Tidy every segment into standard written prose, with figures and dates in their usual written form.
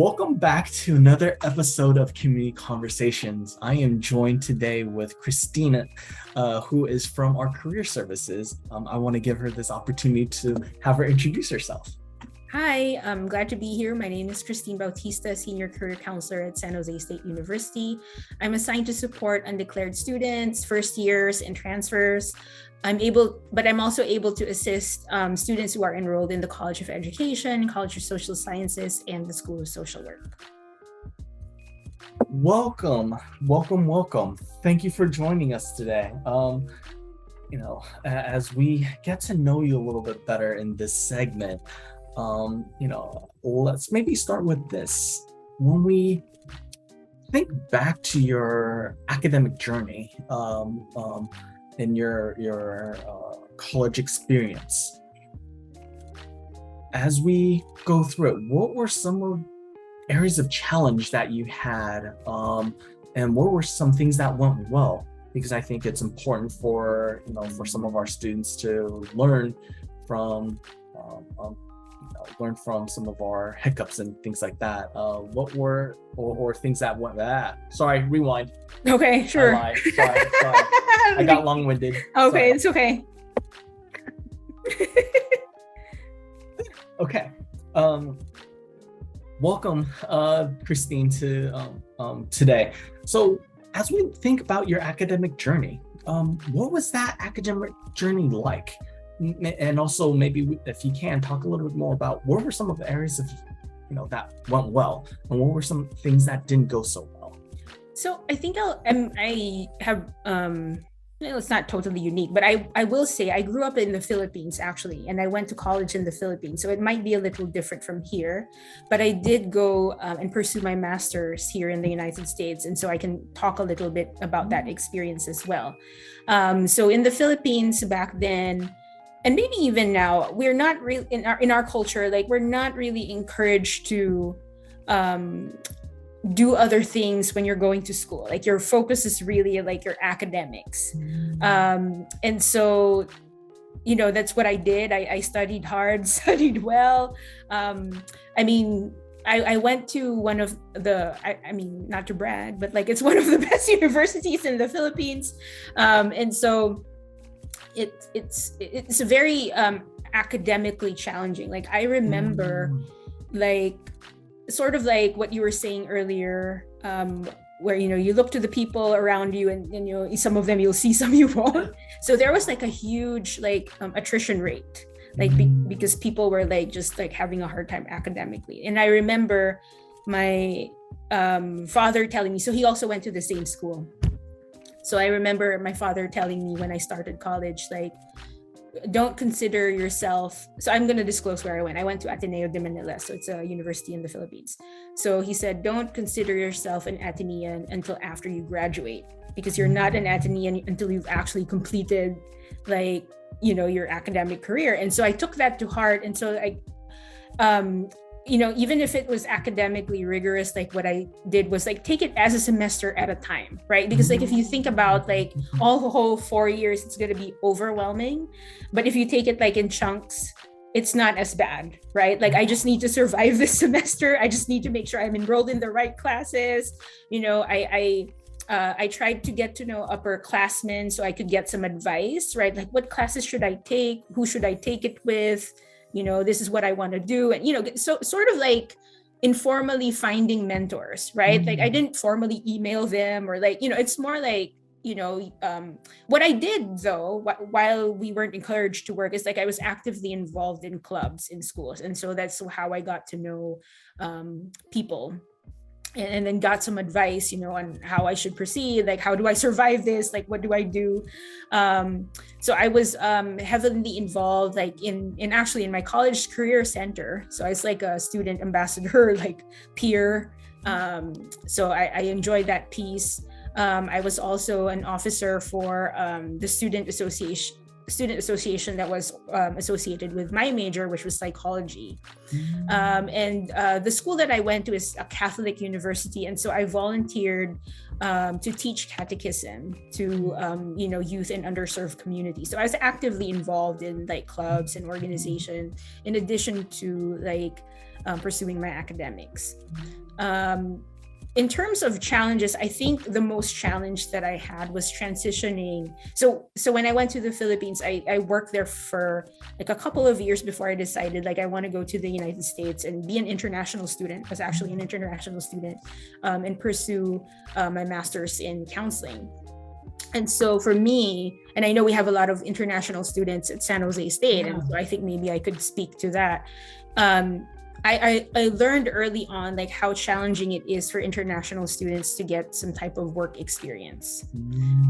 Welcome back to another episode of Community Conversations. I am joined today with Christina, who is from our career services. I want to give her this opportunity to have her introduce herself. Hi, I'm glad to be here. My name is Christine Bautista, Senior Career Counselor at San Jose State University. I'm assigned to support undeclared students, first years, and transfers. I'm also able to assist students who are enrolled in the College of Education, College of Social Sciences, and the School of Social Work. Welcome. Thank you for joining us today. As we get to know you a little bit better in this segment, let's maybe start with this. When we think back to your academic journey, in your college experience, as we go through it, what were some of areas of challenge that you had, and what were some things that went well? Because I think it's important for some of our students to learn from some of our hiccups and things like that. What were or things that went bad? Sorry, rewind. Okay, sure. Sorry. I got long-winded. Okay, It's okay. Okay. Welcome, Christine, to today. So, as we think about your academic journey, what was that academic journey like? And also, maybe if you can talk a little bit more about what were some of the areas of that went well, and what were some things that didn't go so well. So I think I have it's not totally unique, but I will say I grew up in the Philippines actually, and I went to college in the Philippines, so it might be a little different from here, but I did go and pursue my master's here in the United States, and so I can talk a little bit about that experience as well. So in the Philippines back then, and maybe even now, we're not really in our culture, like we're not really encouraged to do other things when you're going to school. Like your focus is really like your academics. And so, that's what I did. I studied hard, studied well. I went to one of the, not to brag, but like it's one of the best universities in the Philippines. And so it's very academically challenging. Like I remember like sort of like what you were saying earlier, where you look to the people around you and some of them you'll see, some you won't. So there was like a huge like attrition rate, like because people were like just like having a hard time academically. And I remember my father telling me, so he also went to the same school. So I remember my father telling me when I started college, like, don't consider yourself. So I'm going to disclose where I went. I went to Ateneo de Manila. So it's a university in the Philippines. So he said, don't consider yourself an Atenean until after you graduate, because you're not an Atenean until you've actually completed like, your academic career. And so I took that to heart. And so even if it was academically rigorous, like what I did was like take it as a semester at a time, right? Because like if you think about like all the whole 4 years, it's going to be overwhelming. But if you take it like in chunks, it's not as bad, right? Like I just need to survive this semester. I just need to make sure I'm enrolled in the right classes. I tried to get to know upperclassmen so I could get some advice, right? Like what classes should I take? Who should I take it with? This is what I want to do. And, so sort of like informally finding mentors, right? Like I didn't formally email them or like, it's more like, what I did though, while we weren't encouraged to work, is like I was actively involved in clubs in schools. And so that's how I got to know people. And then got some advice, on how I should proceed. Like, how do I survive this? Like, what do I do? So I was heavily involved, like in my college career center. So I was like a student ambassador, like peer. So I enjoyed that piece. I was also an officer for the student association, student association that was associated with my major, which was psychology. And the school that I went to is a Catholic university. And so I volunteered to teach catechism to, youth in underserved communities. So I was actively involved in like clubs and organization, in addition to like pursuing my academics. In terms of challenges, I think the most challenge that I had was transitioning. So when I went to the Philippines, I worked there for like a couple of years before I decided like I want to go to the United States and be an international student. I was actually an international student, and pursue my master's in counseling. And so for me, and I know we have a lot of international students at San Jose State, and so I think maybe I could speak to that. I learned early on like how challenging it is for international students to get some type of work experience.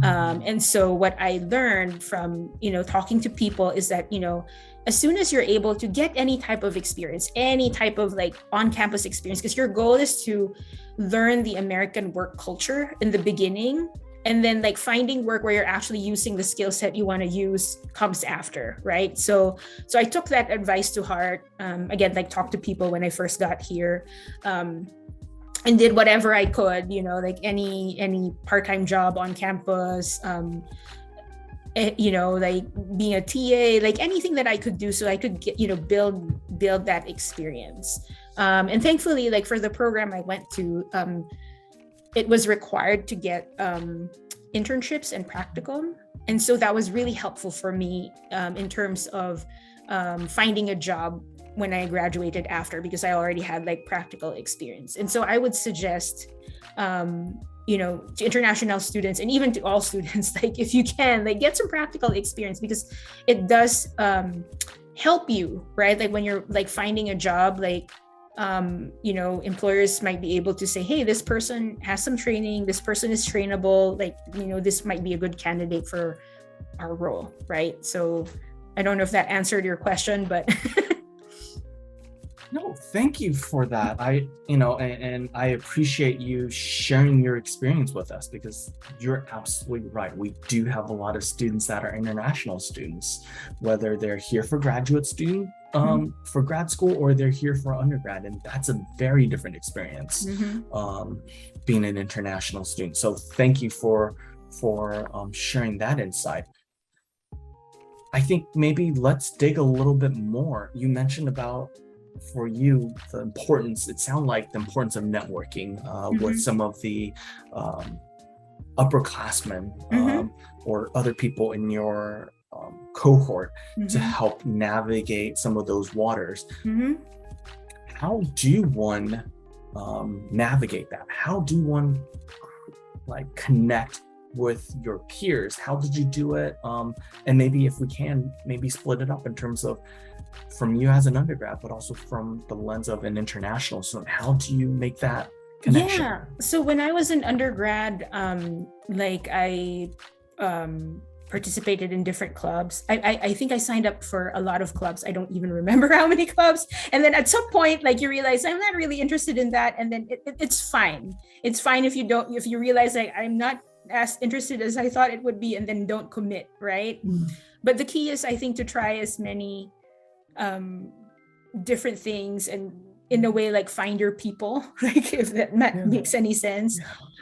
And so what I learned from, talking to people is that, as soon as you're able to get any type of experience, any type of like on-campus experience, because your goal is to learn the American work culture in the beginning, and then like finding work where you're actually using the skill set you want to use comes after, right? So I took that advice to heart. Again, like talked to people when I first got here, and did whatever I could, like any part-time job on campus, like being a TA, like anything that I could do so I could get, build that experience. And thankfully, like for the program I went to, it was required to get internships and practicum. And so that was really helpful for me in terms of finding a job when I graduated after, because I already had like practical experience. And so I would suggest, to international students and even to all students, like if you can, like get some practical experience, because it does help you, right? Like when you're like finding a job, like employers might be able to say, hey, this person has some training, this person is trainable, like, this might be a good candidate for our role, right? So I don't know if that answered your question, but No, thank you for that. And I appreciate you sharing your experience with us, because you're absolutely right. We do have a lot of students that are international students, whether they're here for graduate student, for grad school, or they're here for undergrad. And that's a very different experience, being an international student. So thank you for sharing that insight. I think maybe let's dig a little bit more. You mentioned about, for you, the importance, it sounded like the importance of networking with some of the upperclassmen or other people in your cohort to help navigate some of those waters. How do one navigate that? How do one like connect with your peers? How did you do it? And maybe if we can, maybe split it up in terms of from you as an undergrad, but also from the lens of an international student. How do you make that connection? Yeah. So when I was an undergrad, I participated in different clubs. I think I signed up for a lot of clubs. I don't even remember how many clubs. And then at some point, like you realize I'm not really interested in that. And then it's fine. It's fine if you realize like I'm not as interested as I thought it would be, and then don't commit, right? But the key is, I think, to try as many different things, and in a way like find your people, like if that makes any sense.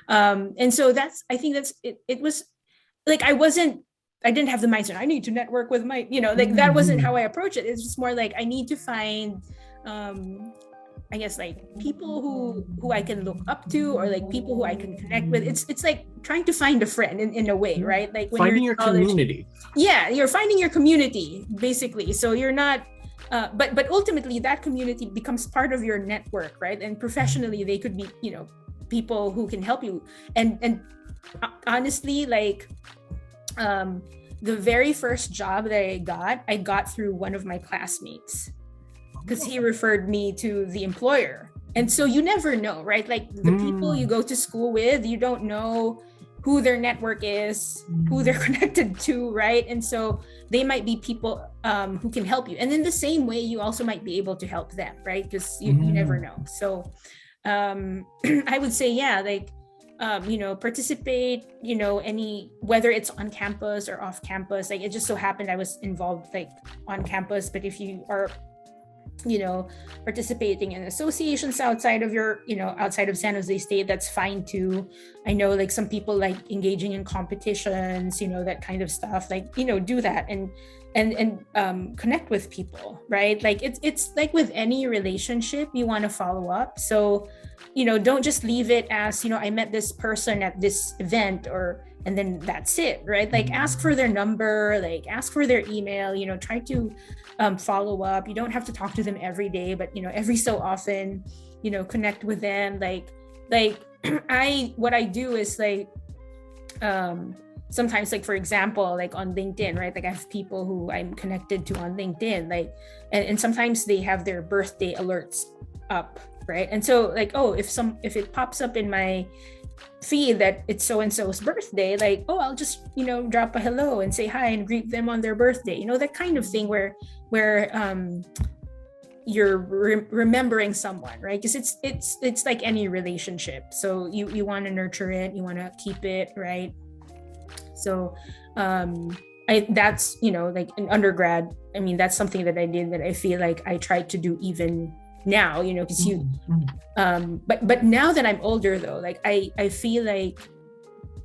And so I think that's it. It was like I didn't have the mindset I need to network with my, that wasn't how I approach it. It's just more like I need to find I guess like people who I can look up to, or like people who I can connect with. It's like trying to find a friend in a way, right? Like when finding you're your community. Yeah, you're finding your community basically. So you're not but ultimately that community becomes part of your network, right? And professionally they could be, people who can help you. And honestly, like the very first job that I got through one of my classmates, because he referred me to the employer. And so you never know, right? Like the people you go to school with, you don't know who their network is, who they're connected to, right? And so they might be people who can help you. And in the same way, you also might be able to help them, right? Because you never know. So I would say, yeah, like participate, whether it's on campus or off campus. Like, it just so happened I was involved like on campus, but if you are participating in associations outside of outside of San Jose State, that's fine too. I know like some people like engaging in competitions, that kind of stuff, like, do that and connect with people, right? Like it's like with any relationship, you want to follow up. So, don't just leave it as, I met this person at this event and then that's it, right? Like, ask for their number, like ask for their email, try to follow up. You don't have to talk to them every day, but every so often, connect with them. Like what I do is like, sometimes, like, for example, like on LinkedIn, right? Like I have people who I'm connected to on LinkedIn, like, and sometimes they have their birthday alerts up, right? And so like, if it pops up in my feed that it's so-and-so's birthday, like, I'll just, drop a hello and say hi and greet them on their birthday, that kind of thing where you're remembering someone, right? Because it's like any relationship. So you want to nurture it, you want to keep it, right? So that's, like in undergrad, I mean, that's something that I did that I feel like I tried to do even now, because but now that I'm older though, like I feel like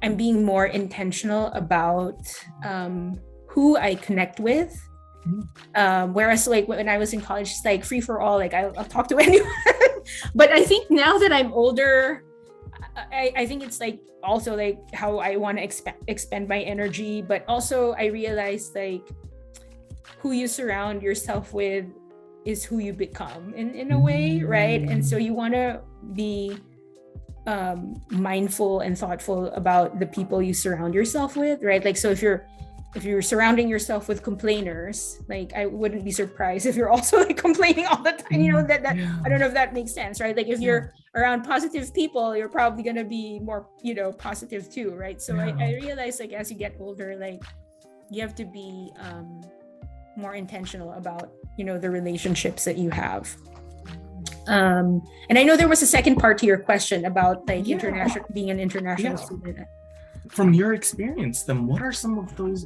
I'm being more intentional about who I connect with. Whereas like when I was in college, it's like free for all, like I'll talk to anyone. But I think now that I'm older, I think it's like also like how I want to expend my energy, but also I realize like who you surround yourself with is who you become in a way, right? And so you want to be mindful and thoughtful about the people you surround yourself with, right? Like, so if you're surrounding yourself with complainers, like I wouldn't be surprised if you're also like complaining all the time, that I don't know if that makes sense, right? Like if you're around positive people, you're probably going to be more, positive too, right? So I realize like as you get older, like you have to be more intentional about, the relationships that you have. And I know there was a second part to your question about like being an international student. From your experience, then what are some of those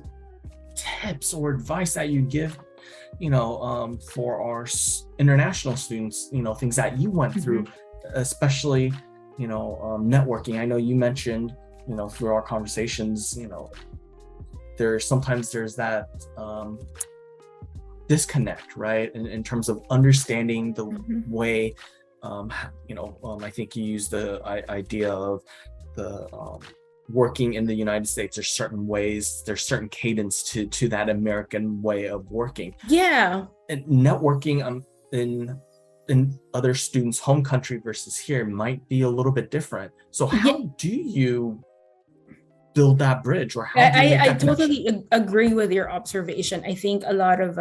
tips or advice that you give, for our international students, things that you went through, especially, networking? I know you mentioned, through our conversations, there's that disconnect, right? In terms of understanding the way, I think you used the idea of the working in the United States. There's certain ways, there's certain cadence to that American way of working. Yeah. And networking in other students' home country versus here might be a little bit different. So how do you build that bridge, or how do you make that connection? Totally agree with your observation. I think a lot of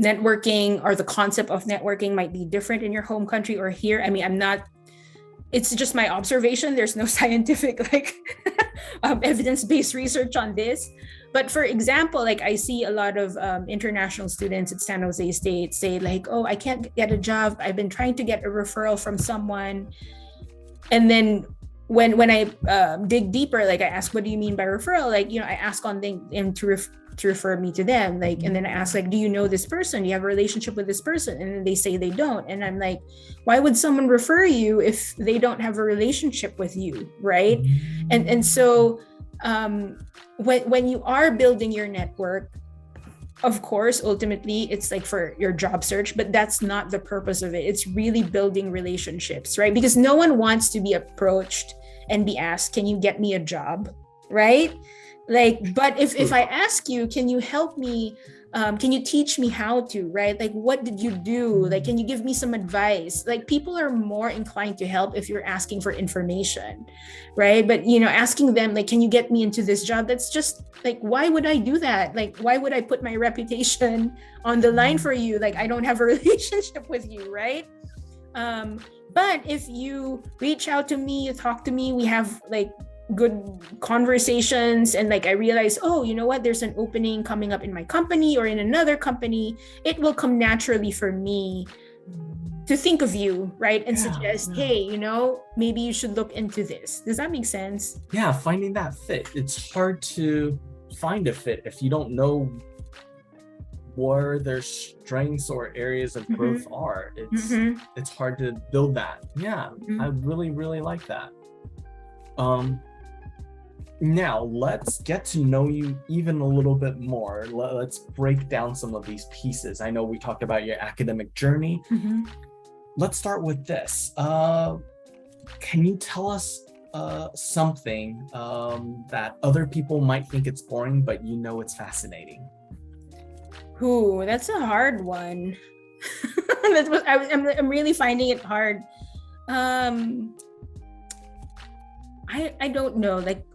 networking, or the concept of networking, might be different in your home country or here. I mean, it's just my observation. There's no scientific like evidence-based research on this. But for example, like I see a lot of international students at San Jose State say like, I can't get a job. I've been trying to get a referral from someone. And then when I dig deeper, like I ask, what do you mean by referral? Like, I ask on LinkedIn to refer me to them. Like, and then I ask like, do you know this person? Do you have a relationship with this person? And then they say they don't. And I'm like, why would someone refer you if they don't have a relationship with you? Right. And so when you are building your network, of course, ultimately it's like for your job search, but that's not the purpose of it. It's really building relationships, right? Because no one wants to be approached and be asked, can you get me a job? Right? Like, but if I ask you, can you help me? Can you teach me how to, right? Like, what did you do? Like, can you give me some advice? Like, people are more inclined to help if you're asking for information, right? But, asking them, like, can you get me into this job? That's just like, why would I do that? Like, why would I put my reputation on the line for you? Like, I don't have a relationship with you, right? But if you reach out to me, you talk to me, we have like good conversations, and like I realize, you know what, there's an opening coming up in my company or in another company, it will come naturally for me to think of you, right? And suggest, yeah. hey, maybe you should look into this. Does that make sense? Yeah, finding that fit. It's hard to find a fit if you don't know where their strengths or areas of growth are. It's hard to build that. Yeah, I really, really like that. Now let's get to know you even a little bit more. Let's break down some of these pieces. I know we talked about your academic journey. Let's start with this. Can you tell us something that other people might think it's boring, but it's fascinating? Ooh, that's a hard one. That's what I'm really finding it hard. I don't know, like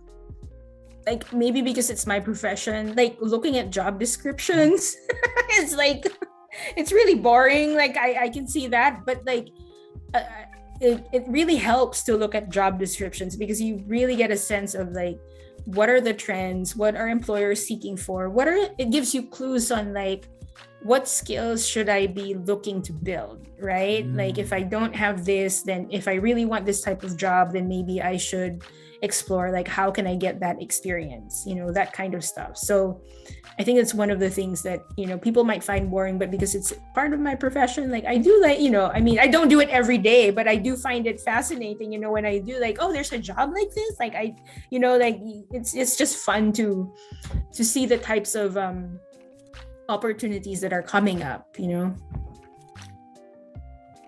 maybe because it's my profession, like looking at job descriptions, it's like, it's really boring. Like I can see that, but like it really helps to look at job descriptions because you really get a sense of like, what are the trends, what are employers seeking for, it gives you clues on like, what skills should I be looking to build, right? Like if I don't have this, then if I really want this type of job, then maybe I should explore like, how can I get that experience, that kind of stuff. So I think it's one of the things that, people might find boring, but because it's part of my profession, like I do like, I don't do it every day, but I do find it fascinating, when I do like, oh, there's a job like this, like like it's just fun to see the types of opportunities that are coming up.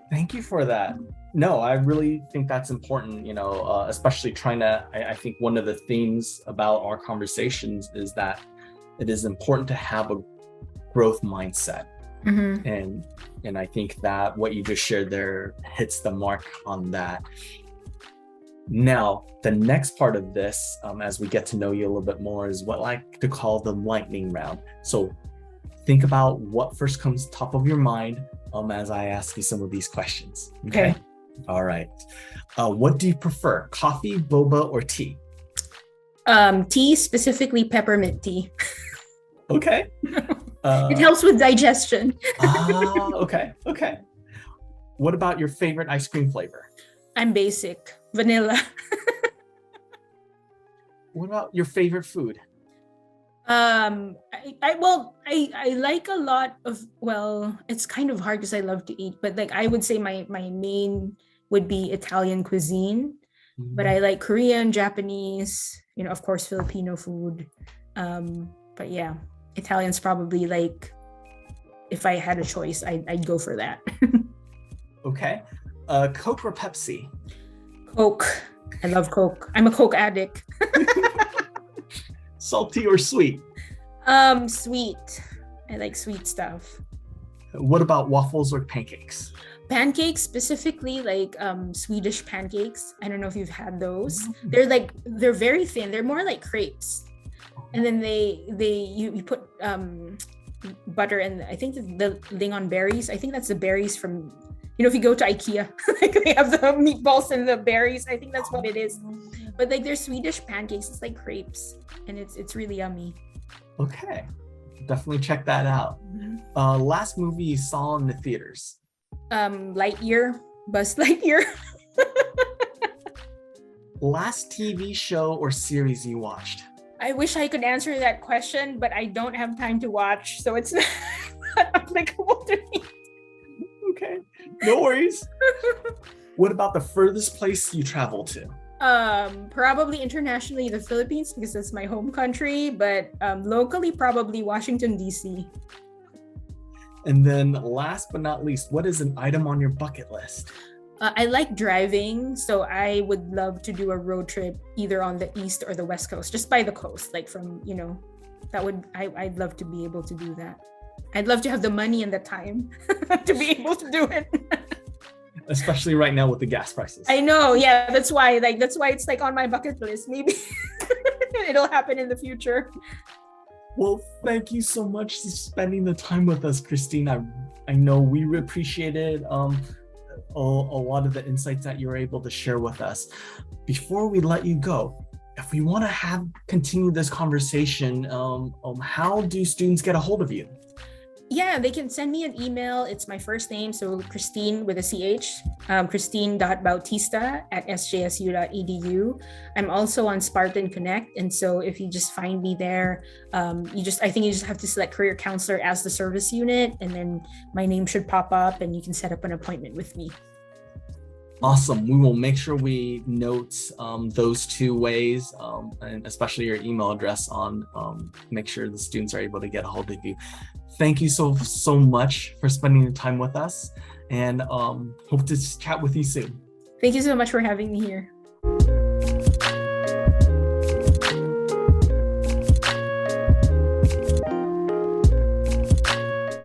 Thank you for that. No, I really think that's important, especially I think one of the themes about our conversations is that it is important to have a growth mindset. And I think that what you just shared there hits the mark on that. Now, the next part of this, as we get to know you a little bit more, is what I like to call the lightning round. So think about what first comes top of your mind as I ask you some of these questions. Okay. All right. What do you prefer, coffee, boba, or tea? Tea, specifically peppermint tea. Okay. It helps with digestion. Okay. What about your favorite ice cream flavor? I'm basic, vanilla. What about your favorite food? I like a lot of, well, it's kind of hard because I love to eat, but like I would say my main would be Italian cuisine, but I like Korean, Japanese, of course, Filipino food. But yeah, Italian's probably like, if I had a choice, I'd go for that. Okay. Coke or Pepsi? Coke. I love Coke. I'm a Coke addict. Salty or sweet? Sweet. I like sweet stuff. What about waffles or pancakes? Pancakes, specifically like Swedish pancakes. I don't know if you've had those. They're very thin. They're more like crepes. And then you put butter and I think the lingonberries. I think that's the berries from, if you go to IKEA, like they have the meatballs and the berries. I think that's what it is. But like they're Swedish pancakes. It's like crepes, and it's really yummy. Okay, definitely check that out. Last movie you saw in the theaters? Lightyear, Buzz Lightyear. Last TV show or series you watched? I wish I could answer that question, but I don't have time to watch, so it's not applicable to me. Okay, no worries. What about the furthest place you traveled to? Probably internationally, the Philippines, because that's my home country, but locally, probably Washington, D.C. And then last but not least, what is an item on your bucket list? I like driving, so I would love to do a road trip either on the east or the west coast, just by the coast, like from, I'd love to be able to do that. I'd love to have the money and the time to be able to do it. Especially right now with the gas prices. I know, yeah, that's why it's like on my bucket list. Maybe it'll happen in the future. Well, thank you so much for spending the time with us, Christine. I know we appreciated a lot of the insights that you're able to share with us. Before we let you go, if we want to continue this conversation, how do students get a hold of you? Yeah, they can send me an email. It's my first name, so Christine with a CH, christine.bautista@sjsu.edu. I'm also on Spartan Connect, and so if you just find me there, I think you just have to select career counselor as the service unit, and then my name should pop up, and you can set up an appointment with me. Awesome. We will make sure we note those two ways, and especially your email address on make sure the students are able to get a hold of you. Thank you so much for spending the time with us, and hope to chat with you soon. Thank you so much for having me here.